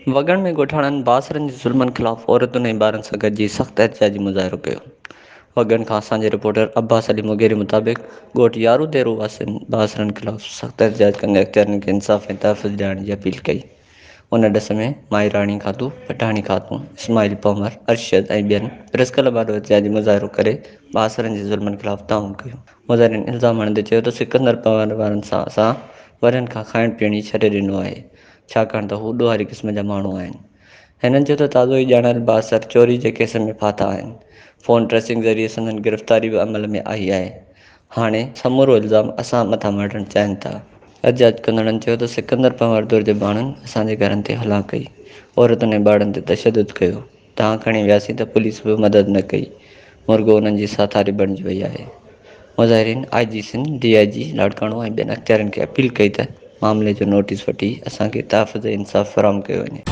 वॻनि में ॻोठाणनि बासरनि जे ज़ुल्मनि ख़िलाफ़ औरतुनि ऐं ॿारनि सां गॾिजी सख़्तु एहतिजाजी मुज़ाहिरो कयो। वॻनि खां असांजे रिपोर्टर अब्बास अली मुगेरी मुताबिक़ ॻोठ यारू देरो वासियुनि बासरनि ख़िलाफ़ सख़्तु एहतिजाज कंदे अख़्तियारनि खे इंसाफ़ ऐं तहफ़्फ़ुज़ ॾियारण जी अपील कई। उन ॾिस में माई खातू, पठाणी खातू, इस्माइल पमर, अरशद ऐं ॿियनि प्रेस क्लब वारो एहतिजाजी मुज़ाहिरो करे बासरनि जे ज़ुल्मनि ख़िलाफ़ ताउन कयो। मुज़ाहिरीन इल्ज़ाम हणंदे चयो त सिकंदर पमर वारनि सां असां वरनि खां खाइण पीअण ई छॾे ॾिनो आहे, छाकाणि त हू ॾोहारी क़िस्म जा माण्हू आहिनि। हिननि चयो त ताज़ो ई ॼाणल बासर चोरी जे केस में फाथा आहिनि। फ़ोन ट्रेसिंग ज़रिए संदनि गिरफ़्तारी बि अमल में आई आहे। हाणे समूरो इल्ज़ाम असां मथां मढ़णु चाहिनि था। एहतिजाज कंदड़नि चयो त सिकंदर पमर दुर जे माण्हुनि असांजे घरनि ते हमला कई, औरतुनि ऐं ॿारनि ते तशदुद कयो। तव्हां खणी वियासीं त पुलिस बि मदद न कई। मुर्गो उन्हनि जी साथारी बणिजी वई आहे। मुज़ाहिरीन IG सिंध, DIG लाड़काणो ऐं ॿियनि अख़्तियारनि खे अपील कई त मामले जो नोटिस वठी असांखे तहफ़्फ़ुज़ इंसाफ़ फ़राहम कयो वञे।